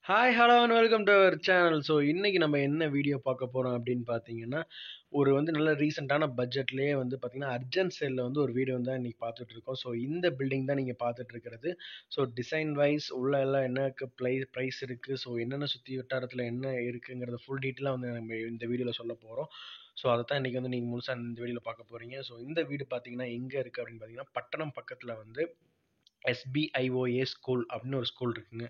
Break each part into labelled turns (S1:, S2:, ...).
S1: Hi hello and welcome to our channel. So இன்னைக்கு நம்ம என்ன வீடியோ பார்க்க போகிறோம் அப்படின்னு பார்த்தீங்கன்னா, ஒரு நல்ல ரீசெண்டான பட்ஜெட்லேயே பார்த்தீங்கன்னா, அர்ஜென்ட் சேலில் ஒரு வீடு தான் இன்னைக்கு பார்த்துட்டு இருக்கோம். ஸோ இந்த பில்டிங் தான் நீங்கள் பார்த்துட்டு இருக்கிறது. ஸோ டிசைன் வைஸ் உள்ள எல்லாம் என்ன ப்ரைஸ் இருக்குது, ஸோ என்னென்ன சுற்றி வட்டாரத்தில் என்ன இருக்குங்கிறத ஃபுல் டீட்டெயிலாக நம்ம இந்த வீடியோவில் சொல்ல போகிறோம். ஸோ அதை தான் இன்றைக்கி நீங்கள் முழுசாக இந்த வீடியோவில் பார்க்க போகிறீங்க. ஸோ இந்த வீடு பார்த்தீங்கன்னா எங்கே இருக்குது அப்படின்னு பார்த்தீங்கன்னா, பட்டணம் பக்கத்தில் எஸ்பிஐஓஏ ஸ்கூல் அப்படின்னு ஒரு ஸ்கூல் இருக்குங்க.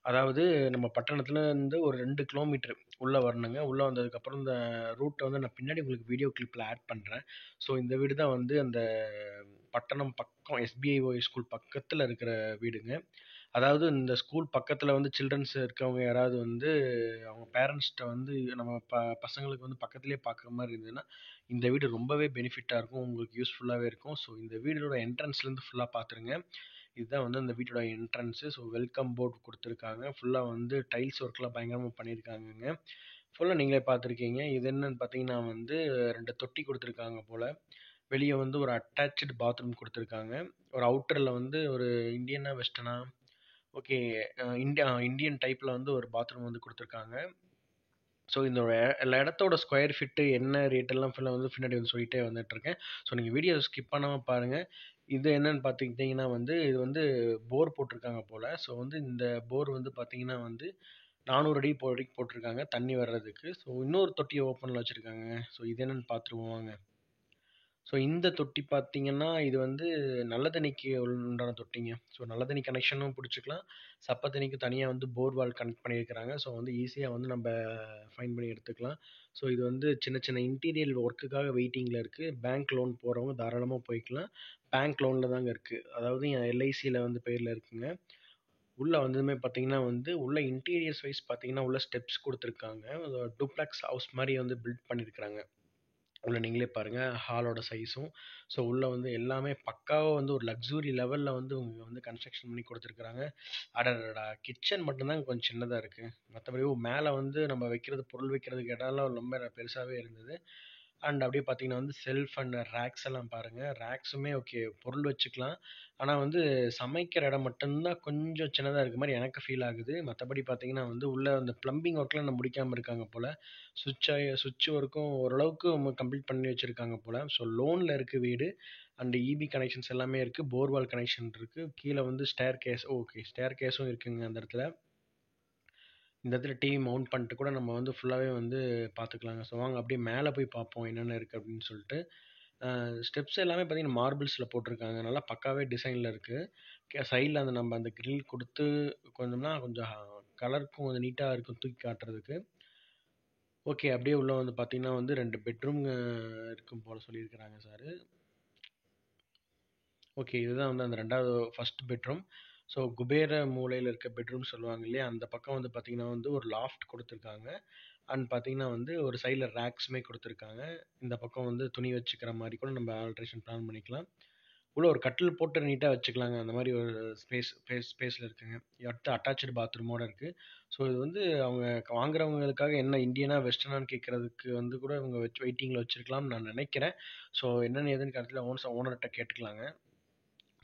S1: அதாவது நம்ம பட்டணத்துல இருந்து ஒரு 2 கிலோமீட்டர் உள்ள வரணுங்க. உள்ள வந்ததுக்கப்புறம் இந்த ரூட்ட நான் பின்னாடி உங்களுக்கு வீடியோ கிளிப்ல ஆட் பண்றேன். ஸோ இந்த வீடு தான் அந்த பட்டணம் பக்கம் எஸ்பிஐஓ ஸ்கூல் பக்கத்துல இருக்கிற வீடுங்க. அதாவது இந்த ஸ்கூல் பக்கத்துல சில்ட்ரன்ஸ் இருக்கவங்க யாராவது அவங்க பேரண்ட்ஸ்ட்ட நம்ம பசங்களுக்கு பக்கத்திலேயே பார்க்குற மாரி இருந்ததுன்னா, இந்த வீடு ரொம்பவே பெனிஃபிட்டா இருக்கும். உங்களுக்கு யூஸ்ஃபுல்லாவே இருக்கும். ஸோ இந்த வீடோட என்ட்ரன்ஸ்லேருந்து ஃபுல்லா பார்த்துருங்க. இதுதான் அந்த வீட்டோட என்ட்ரன்ஸு. ஸோ வெல்கம் போர்ட் குடுத்துருக்காங்க. ஃபுல்லா டைல்ஸ் ஒர்க்லாம் பயங்கரமா பண்ணியிருக்காங்கங்க. ஃபுல்லா நீங்களே பார்த்துருக்கீங்க. இது என்னன்னு பார்த்தீங்கன்னா 2 தொட்டி குடுத்துருக்காங்க போல. வெளிய ஒரு அட்டாச்டு பாத்ரூம் குடுத்துருக்காங்க. ஒரு அவுட்டர்ல ஒரு இந்தியனா, வெஸ்டர்னா? ஓகே. இந்தியன் டைப்ல ஒரு பாத்ரூம் குடுத்துருக்காங்க. ஸோ இந்த இடத்தோட ஸ்கொயர் ஃபீட்டு என்ன ரேட் எல்லாம் ஃபுல்லா பின்னாடி சொல்லிட்டே வந்துட்டுருக்கேன். ஸோ நீங்க வீடியோ ஸ்கிப் பண்ணாம பாருங்க. இது என்னன்னு பார்த்துக்கிட்டீங்கன்னா இது போர் போட்டிருக்காங்க போல. ஸோ இந்த போர் பார்த்தீங்கன்னா 400 அடி வரைக்கும் போட்டிருக்காங்க தண்ணி வர்றதுக்கு. ஸோ இன்னொரு தொட்டிய ஓப்பன்ல வச்சிருக்காங்க. ஸோ இது என்னன்னு பார்த்துருவோம் வாங்க. ஸோ இந்த தொட்டி பார்த்தீங்கன்னா, இது நல்ல தண்ணிக்கு உண்டான தொட்டிங்க. ஸோ நல்ல தண்ணி கனெக்ஷனும் புடிச்சுக்கலாம். சப்ப தண்ணிக்கு தனியா போர்வால் கனெக்ட் பண்ணியிருக்கிறாங்க. ஸோ ஈஸியா நம்ப ஃபைண்ட் பண்ணி எடுத்துக்கலாம். ஸோ இது சின்ன சின்ன இன்டீரியர் ஒர்க்குக்காக வெயிட்டிங்ல இருக்கு. பேங்க் லோன் போறவங்க தாராளமா போய்க்கலாம். பேங்க் லோன்ல தாங்க இருக்கு. அதாவது என் எல்ஐசில பேர்ல இருக்குங்க. உள்ள வந்ததுமே பார்த்தீங்கன்னா உள்ள இன்டீரியர்ஸ் வைஸ் பார்த்தீங்கன்னா, உள்ள ஸ்டெப்ஸ் குடுத்துருக்காங்க. டூப்ளெக்ஸ் ஹவுஸ் மாரி பில்ட் பண்ணியிருக்கிறாங்க. உள்ள நீங்களே பாருங்க ஹாலோட சைஸும். ஸோ உள்ள எல்லாமே பக்காவா ஒரு லக்ஸுரி லெவல்ல இவங்க கன்ஸ்ட்ரக்ஷன் பண்ணி குடுத்துருக்காங்க. அடடடா! கிச்சன் மட்டும் தான் கொஞ்சம் சின்னதா இருக்கு. மத்தபடி மேல நம்ம வைக்கிறது பொருள் வைக்கிறதுக்கு இடம்லாம் ரொம்ப பெருசாவே இருந்தது. அண்ட் அப்படியே பார்த்தீங்கன்னா செல்ஃப் அண்ட் ரேக்ஸ் எல்லாம் பாருங்க. ரேக்ஸுமே ஓகே பொருள் வச்சுக்கலாம். ஆனா சமைக்கிற இடம் மட்டும் தான் கொஞ்சம் சின்னதா இருக்க மாரி எனக்கு ஃபீல் ஆகுது. மத்தபடி பார்த்தீங்கன்னா உள்ள அந்த பிளம்பிங் ஒர்க்லாம் இன்னும் முடிக்காம இருக்காங்க போல. சுவிட்ச் ஒர்க்கும் ஓரளவுக்கு கம்ப்ளீட் பண்ணி வச்சிருக்காங்க போல. ஸோ லோன்ல இருக்கு வீடு. அண்ட் இபி கனெக்ஷன்ஸ் எல்லாமே இருக்கு. போர்வால் கனெக்ஷன் இருக்கு. கீழ ஸ்டேர் கேஸ் ஓகே ஸ்டேர் கேஸும் இருக்குங்க அந்த இடத்துல. இந்த இடத்துல டிவி மவுண்ட் பண்ணிட்டு கூட நம்ம ஃபுல்லாவே பார்த்துக்கலாங்க. ஸோ வாங்க அப்படியே மேல போய் பார்ப்போம் என்னென்ன இருக்கு அப்படின்னு சொல்லிட்டு. ஸ்டெப்ஸ் எல்லாமே பார்த்தீங்கன்னா மார்பிள்ஸ்ல போட்டிருக்காங்க. நல்லா பக்காவே டிசைன்ல இருக்கு. சைடுல நம்ம அந்த கிரில் குடுத்து கொஞ்சம் கலருக்கும் கொஞ்சம் நீட்டா இருக்கும் தூக்கி காட்டுறதுக்கு. ஓகே. அப்படியே உள்ள பார்த்தீங்கன்னா 2 பெட்ரூம் இருக்கும் போல சொல்லியிருக்கிறாங்க சாரு. ஓகே. இதுதான் அந்த 2வது ஃபர்ஸ்ட் பெட்ரூம். ஸோ குபேர மூலையில இருக்க பெட்ரூம் சொல்லுவாங்க இல்லையா? அந்த பக்கம் பார்த்தீங்கன்னா ஒரு லாஃப்ட் குடுத்துருக்காங்க. அண்ட் பார்த்தீங்கன்னா ஒரு சைடுல ரேக்ஸுமே குடுத்துருக்காங்க. இந்த பக்கம் துணி வச்சுக்கிற மாரி கூட நம்ம ஆல்ட்ரேஷன் பிளான் பண்ணிக்கலாம். உள்ள ஒரு கட்டில் போட்டு நீட்டா வச்சுக்கலாங்க. அந்த மாரி ஒரு ஸ்பேஸ்ல இருக்குங்க. அடுத்து அட்டாச்டு பாத்ரூமோட இருக்கு. ஸோ இது அவங்க வாங்குறவங்களுக்காக என்ன இந்தியனா, வெஸ்டர்னான்னு கேட்கறதுக்கு கூட இவங்க வெயிட்டிங்ல வச்சிருக்கலாம்னு நான் நெனைக்கிறேன். ஸோ என்னன்னு ஏதுன்னு கடைசில ஓனர்ட்ட கேட்டுக்கலாங்க.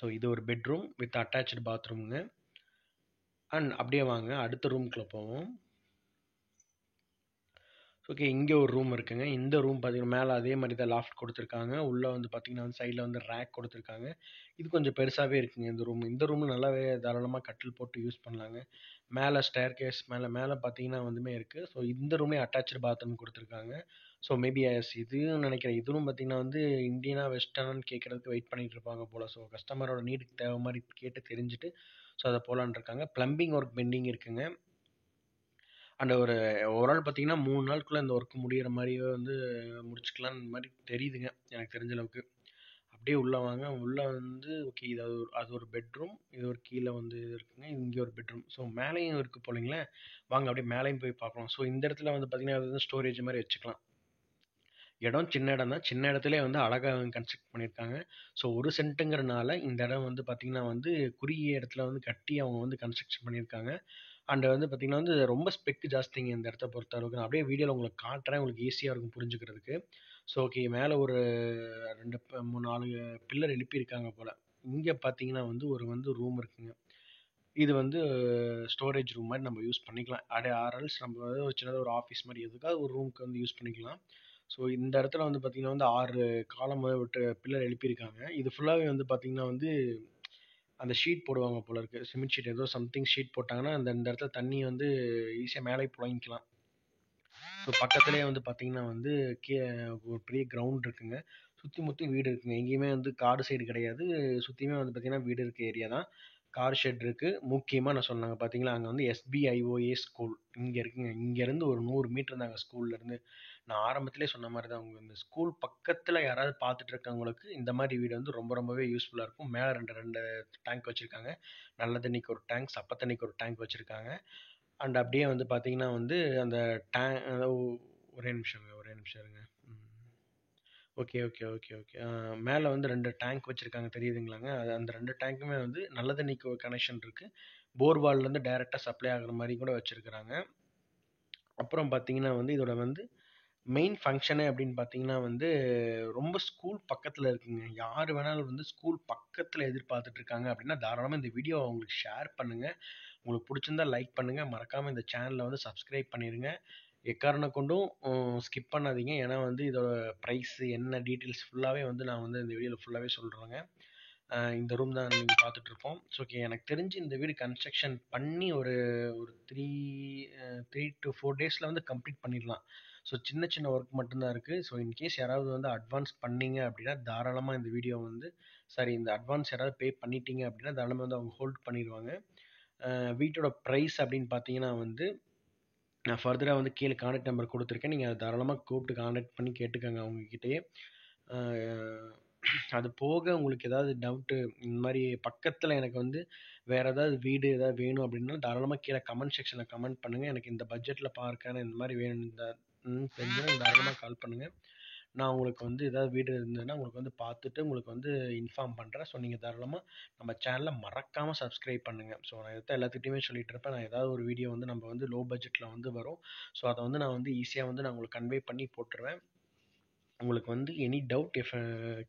S1: ஸோ இது ஒரு பெட்ரூம் வித் அட்டாச்டு பாத்ரூம்ங்க. அண்ட் அப்படியே வாங்க அடுத்த ரூம்குள்ள போவோம். ஓகே. இங்க ஒரு ரூம் இருக்குங்க. இந்த ரூம் பார்த்தீங்கன்னா, மேல அதே மாரி தான் லாஃப்ட் குடுத்துருக்காங்க. உள்ள பார்த்தீங்கன்னா, சைடுல ரேக் குடுத்துருக்காங்க. இது கொஞ்சம் பெருசாவே இருக்குங்க இந்த ரூம். இந்த ரூம் நல்லாவே தாராளமா கட்டில் போட்டு யூஸ் பண்ணலாங்க. மேல ஸ்டேர்கேஸ் மேல மேல பார்த்தீங்கன்னா இருக்கு. ஸோ இந்த ரூமே அட்டாச்டு பாத்ரூம் குடுத்துருக்காங்க. ஸோ மேபி இதுன்னு நெனைக்கிறேன். இதுவும் பார்த்தீங்கன்னா இந்தியனா, வெஸ்டர்னான்னு கேட்கறதுக்கு வெயிட் பண்ணிட்டு இருப்பாங்க போல. ஸோ கஸ்டமரோட நீடுக்கு தேவ மாரி கேட்டு தெரிஞ்சுட்டு, ஸோ அத போலான்னு இருக்காங்க. பிளம்பிங் ஒர்க் பெண்டிங் இருக்குங்க. அண்ட் ஓவரால் பார்த்தீங்கன்னா 3 நாளுக்குள்ள இந்த ஒர்க் முடியிற மாரியே முடிச்சுக்கலாம்னு மாரி தெரியுதுங்க. எனக்கு தெரிஞ்ச அளவுக்கு. அப்படியே உள்ள வாங்க. உள்ள ஓகே இது அது ஒரு பெட்ரூம். இது ஒரு கீழ இது இருக்குங்க. இங்க ஒரு பெட்ரூம். ஸோ மேலேயும் இருக்கு போலங்களே. வாங்க அப்படியே மேலேயும் போய் பார்க்கலாம். ஸோ இந்த இடத்துல பார்த்தீங்கன்னா, அது ஸ்டோரேஜ் மாரி வச்சுக்கலாம். இடம் சின்ன இடம் தான். சின்ன இடத்துலயே அழகா கன்ஸ்ட்ரக்ட் பண்ணியிருக்காங்க. ஸோ 1 சென்ட்டுங்கிறனால இந்த இடம் பார்த்தீங்கன்னா குறுகிய இடத்துல கட்டி அவங்க கன்ஸ்ட்ரக்ஷன் பண்ணியிருக்காங்க. அண்ட் பார்த்தீங்கன்னா ரொம்ப ஸ்பெக் ஜாஸ்திங்க இந்த இடத்த பொறுத்தளவுக்கு. நான் அப்படியே வீடியோல உங்களுக்கு காட்டுறேன். உங்களுக்கு ஈஸியா இருக்கும் புரிஞ்சுக்கிறதுக்கு. So okay. மேல ஒரு 2 3 4 பில்லர் எழுப்பியிருக்காங்க போல. இங்க பார்த்தீங்கன்னா ஒரு ரூம் இருக்குங்க. இது வந்து ஸ்டோரேஜ் ரூம் மாதிரி நம்ம யூஸ் பண்ணிக்கலாம். ஆர்எல்ஸ் நம்ம வந்து ஒரு சின்னதாக ஒரு ஆஃபீஸ் மாதிரி எதுக்காவது ஒரு ரூமுக்கு வந்து யூஸ் பண்ணிக்கலாம். ஸோ இந்த இடத்துல வந்து பார்த்தீங்கன்னா வந்து 6 காலம் விட்டு பில்லர் எழுப்பியிருக்காங்க. இது ஃபுல்லாகவே வந்து பார்த்தீங்கன்னா வந்து அந்த ஷீட் போடுவாங்க போல இருக்கு. சிமெண்ட் ஷீட் ஏதோ சம்திங் ஷீட் போட்டாங்கன்னா அந்த இந்த இடத்துல தண்ணி வந்து ஈஸியாக மேலே புழங்கிக்கலாம். ஸோ பக்கத்துலேயே வந்து பார்த்தீங்கன்னா வந்து கீ ஒரு பெரிய கிரவுண்ட் இருக்குங்க. சுற்றி முற்றி வீடு இருக்குங்க. எங்கேயுமே வந்து காடு சைடு கிடையாது. சுற்றியுமே வந்து பார்த்தீங்கன்னா வீடு இருக்க ஏரியா தான். கார் ஷெட் இருக்கு. முக்கியமாக நான் சொன்னாங்க பார்த்தீங்களா, அங்கே வந்து எஸ்பிஐஓஏ ஸ்கூல் இங்கே இருக்குங்க. இங்கேருந்து ஒரு 100 மீட்டர் தாங்க ஸ்கூல்லேருந்து. நான் ஆரம்பத்திலே சொன்ன மாதிரி தான், உங்கள் இந்த ஸ்கூல் பக்கத்தில் யாராவது பார்த்துட்டு இருக்கவங்களுக்கு இந்த மாதிரி வீடு வந்து ரொம்ப ரொம்பவே யூஸ்ஃபுல்லாக இருக்கும். மேலே ரெண்டு டேங்க் வச்சுருக்காங்க. நல்ல தண்ணிக்கு ஒரு டேங்க், சப்ப தண்ணிக்கு ஒரு டேங்க் வச்சுருக்காங்க. அண்ட் அப்படியே வந்து பார்த்தீங்கன்னா வந்து அந்த ஒரே நிமிஷங்க, ஒரே நிமிஷம் இருங்க. Okay okay okay okay. மேலே வந்து 2 டேங்க் வச்சுருக்காங்க தெரியுதுங்களாங்க. அது அந்த 2 டேங்க்குமே வந்து நல்ல தண்ணிக்கு ஒரு கனெக்ஷன் இருக்குது. போர்வால்லேருந்து டைரெக்டாக சப்ளை ஆகுற மாதிரி கூட வச்சுருக்குறாங்க. அப்புறம் பார்த்தீங்கன்னா வந்து இதோட வந்து மெயின் ஃபங்க்ஷனே அப்படின்னு பார்த்தீங்கன்னா வந்து ரொம்ப ஸ்கூல் பக்கத்தில் இருக்குங்க. யார் வேணாலும் வந்து ஸ்கூல் பக்கத்தில் எதிர்பார்த்துட்டு இருக்காங்க அப்படின்னா தாராளமாக இந்த வீடியோ அவங்களுக்கு ஷேர் பண்ணுங்கள். உங்களுக்கு பிடிச்சிருந்தா லைக் பண்ணுங்கள். மறக்காமல் இந்த சேனலை வந்து சப்ஸ்கிரைப் பண்ணிடுங்க. எக்காரணம் கொண்டும் ஸ்கிப் பண்ணாதீங்க. ஏன்னா வந்து இதோட ப்ரைஸு என்ன டீட்டெயில்ஸ் ஃபுல்லாகவே வந்து நான் வந்து இந்த வீடியோவில் ஃபுல்லாகவே சொல்கிறேங்க. இந்த ரூம் தான் நீங்கள் பார்த்துட்ருக்கோம். ஸோ ஓகே, எனக்கு தெரிஞ்சு இந்த வீடு கன்ஸ்ட்ரக்ஷன் பண்ணி ஒரு ஒரு 3 to 4 டேஸில் வந்து கம்ப்ளீட் பண்ணிடலாம். ஸோ சின்ன சின்ன ஒர்க் மட்டும்தான் இருக்குது. ஸோ இன்கேஸ் யாராவது வந்து அட்வான்ஸ் பண்ணீங்க அப்படின்னா தாராளமாக இந்த வீடியோ வந்து இந்த அட்வான்ஸ் யாராவது பே பண்ணிட்டீங்க அப்படின்னா தாராளமாக வந்து அவங்க ஹோல்ட் பண்ணிடுவாங்க. வீட்டோட ப்ரைஸ் அப்படின்னு பார்த்தீங்கன்னா வந்து நான் ஃபர்தராக வந்து கீழே கான்டாக்ட் நம்பர் கொடுத்துருக்கேன். நீங்கள் அதை தாராளமாக கூப்பிட்டு கான்டாக்ட் பண்ணி கேட்டுக்கோங்க அவங்கக்கிட்டேயே. அது போக உங்களுக்கு ஏதாவது டவுட்டு இந்த மாதிரி பக்கத்தில் எனக்கு வந்து வேறு ஏதாவது வீடு ஏதாவது வேணும் அப்படின்னா தாராளமாக கீழே கமெண்ட் செக்ஷனில் கமெண்ட் பண்ணுங்கள். எனக்கு இந்த பட்ஜெட்டில் பார்க்கறேன் இந்த மாதிரி வேணும் இந்த தெரிஞ்சுன்னா தாராளமாக கால் பண்ணுங்கள். நான் உங்களுக்கு வந்து ஏதாவது வீடு இருந்ததுன்னா உங்களுக்கு வந்து பார்த்துட்டு உங்களுக்கு வந்து இன்ஃபார்ம் பண்ணுறேன். ஸோ நீங்கள் தாராளமாக நம்ம சேனலை மறக்காமல் சப்ஸ்கிரைப் பண்ணுங்கள். ஸோ நான் இதை எல்லாத்துக்கிட்டையுமே சொல்லிட்டு இருப்பேன். நான் ஏதாவது ஒரு வீடியோ வந்து நம்ம வந்து லோ பட்ஜெட்டில் வந்து வரும். ஸோ அதை வந்து நான் வந்து ஈஸியாக வந்து நான் உங்களுக்கு கன்வே பண்ணி போட்டுருவேன். உங்களுக்கு வந்து எனி டவுட்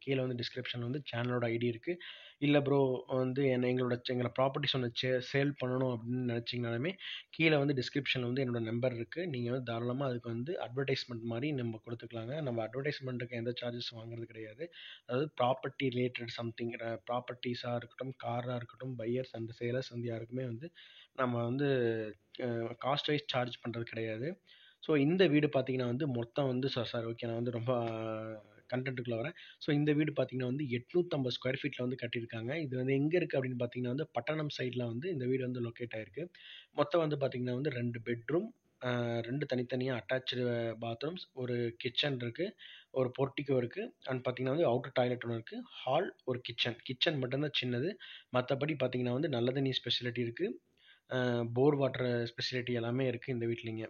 S1: கீழே வந்து டிஸ்கிரிப்ஷனில் வந்து சேனலோட ஐடி இருக்குது. இல்லை ப்ரோ வந்து எங்களை ப்ராப்பர்ட்டிஸ் ஒன்று சேல் பண்ணணும் அப்படின்னு நினச்சிங்கனாலுமே கீழே வந்து டிஸ்கிரிப்ஷனில் வந்து என்னோட நம்பர் இருக்குது. நீங்கள் வந்து தாராளமாக அதுக்கு வந்து அட்வர்டைஸ்மெண்ட் மாதிரி நம்ம கொடுத்துக்கலாங்க. நம்ம அட்வர்டைஸ்மெண்ட்டுக்கு எந்த சார்ஜஸ் வாங்குறது கிடையாது. அதாவது ப்ராப்பர்ட்டி ரிலேட்டட் சம்திங் ப்ராப்பர்ட்டிஸாக இருக்கட்டும், காராக இருக்கட்டும், பையர்ஸ் அண்ட் சேலர்ஸ் வந்து யாருக்குமே வந்து நம்ம வந்து காஸ்ட் வைஸ் சார்ஜ் பண்ணுறது கிடையாது. ஸோ இந்த வீடு பார்த்தீங்கன்னா வந்து மொத்தம் வந்து சார் ஓகே, நான் வந்து ரொம்ப கண்டென்ட்டுக்குள்ளே வரேன். ஸோ இந்த வீடு பார்த்தீங்கன்னா வந்து 850 ஸ்கொயர் ஃபீட்டில் வந்து கட்டியிருக்காங்க. இது வந்து எங்கே இருக்குது அப்படின்னு பார்த்தீங்கன்னா வந்து பட்டணம் சைடில் வந்து இந்த வீடு வந்து லொக்கேட் ஆகிருக்கு. மொத்தம் வந்து பார்த்தீங்கன்னா வந்து 2 பெட்ரூம், 2 தனித்தனியாக அட்டாச்சு பாத்ரூம்ஸ், ஒரு கிச்சன் இருக்குது, ஒரு போர்ட்டிகோ இருக்குது, அண்ட் பார்த்தீங்கன்னா வந்து அவுட்டர் டாய்லெட் ஒன்று இருக்குது, ஹால், ஒரு கிச்சன் மட்டும்தான் சின்னது. மற்றபடி பார்த்தீங்கன்னா வந்து நல்ல தண்ணி ஸ்பெசிலிட்டி இருக்குது, போர் வாட்டர் ஸ்பெசிலிட்டி எல்லாமே இருக்குது இந்த வீட்லிங்க.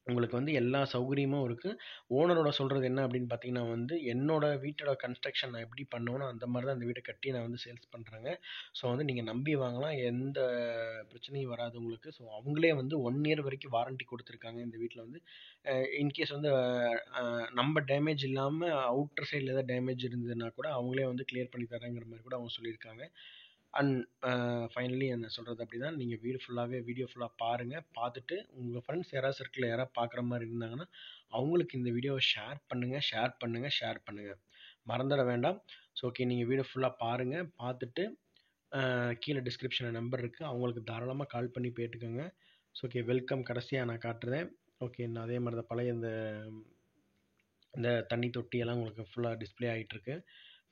S1: உங்களுக்கு வந்து எல்லா சௌகரியமும் இருக்குது. ஓனரோட சொல்கிறது என்ன அப்படின்னு பார்த்தீங்கன்னா வந்து என்னோட வீட்டோட கன்ஸ்ட்ரக்ஷன் நான் எப்படி பண்ணுவேனோ அந்த மாதிரி தான் இந்த வீட்டை கட்டி நான் வந்து சேல்ஸ் பண்ணுறேங்க. ஸோ வந்து நீங்கள் நம்பி வாங்கலாம். எந்த பிரச்சனையும் வராது உங்களுக்கு. ஸோ அவங்களே வந்து 1 இயர் வரைக்கும் வாரண்டி கொடுத்துருக்காங்க இந்த வீட்டில் வந்து. இன்கேஸ் வந்து நம்ம டேமேஜ் இல்லாமல் அவுட்டர் சைடில் ஏதாவது டேமேஜ் இருந்ததுன்னா கூட அவங்களே வந்து கிளியர் பண்ணி தரேங்கிற மாதிரி கூட அவங்க சொல்லியிருக்காங்க. அண்ட் ஃபைனலி என்ன சொல்கிறது அப்படின்னா, நீங்கள் வீடியோ ஃபுல்லாக பாருங்கள். பார்த்துட்டு உங்கள் ஃப்ரெண்ட்ஸ் யாராவது சர்க்கிளில் யாராவது பார்க்குற மாதிரி இருந்தாங்கன்னா அவங்களுக்கு இந்த வீடியோவை ஷேர் பண்ணுங்கள். மறந்துட வேண்டாம். ஸோ ஓகே, நீங்கள் வீடியோ ஃபுல்லாக பாருங்கள். பார்த்துட்டு கீழே டிஸ்கிரிப்ஷனில் நம்பர் இருக்குது, அவங்களுக்கு தாராளமாக கால் பண்ணி கேட்டுக்கோங்க. So okay, welcome. கடைசியாக நான் காட்டுறேன். ஓகே, நான் அதே மாதிரி தான் பழைய இந்த தண்ணி தொட்டியெல்லாம் உங்களுக்கு ஃபுல்லாக டிஸ்பிளே ஆகிட்டுருக்கு.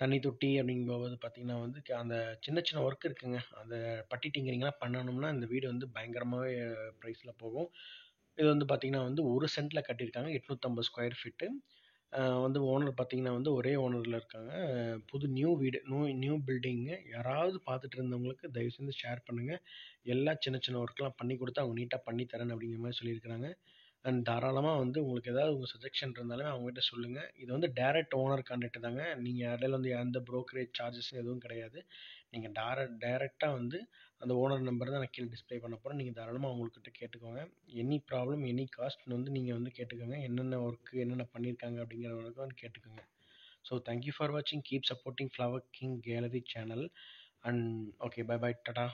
S1: தண்ணி தொட்டி அப்படிங்கும்போது பார்த்தீங்கன்னா வந்து அந்த சின்ன சின்ன ஒர்க் இருக்குங்க. அந்த பட்டி டிங்கரிங்லாம் பண்ணணும்னா இந்த வீடு வந்து பயங்கரமாகவே ப்ரைஸில் போகும். இது வந்து பார்த்தீங்கன்னா வந்து 1 சென்ட்டில் கட்டியிருக்காங்க, 850 ஸ்கொயர் ஃபீட்டு. வந்து ஓனர் பார்த்தீங்கன்னா வந்து ஒரே ஓனரில் இருக்காங்க. புது நியூ வீடு, நியூ பில்டிங்கு. யாராவது பார்த்துட்டு இருந்தவங்களுக்கு தயவு செஞ்சு ஷேர் பண்ணுங்கள். எல்லா சின்ன சின்ன ஒர்க்லாம் பண்ணி கொடுத்து அவங்க நீட்டாக பண்ணி தரேன் அப்படிங்கிற மாதிரி சொல்லியிருக்கிறாங்க. அண்ட் தாராளமாக வந்து உங்களுக்கு ஏதாவது உங்கள் சஜெஷன் இருந்தாலுமே அவங்ககிட்ட சொல்லுங்கள். இது வந்து டைரக்ட் ஓனர் கான்டாக்ட் தாங்க. நீங்கள் இடையில வந்து எந்த ப்ரோக்கரேஜ் சார்ஜஸ் எதுவும் கிடையாது. நீங்கள் டைரெக்டாக வந்து அந்த ஓனர் நம்பர் தான் நான் கீழே டிஸ்பிளே பண்ண போகிறேன். நீங்கள் தாராளமாக அவங்கக்கிட்ட கேட்டுக்கோங்க. எனி ப்ராப்ளம், எனி காஸ்ட் வந்து நீங்கள் வந்து கேட்டுக்கோங்க. என்னென்ன ஒர்க்கு என்னென்ன பண்ணியிருக்காங்க அப்படிங்கிற வரைக்கும் வந்து கேட்டுக்கோங்க. ஸோ தேங்க்யூ ஃபார் வாட்சிங். Keep supporting flower king gallery channel. And okay, bye Tata.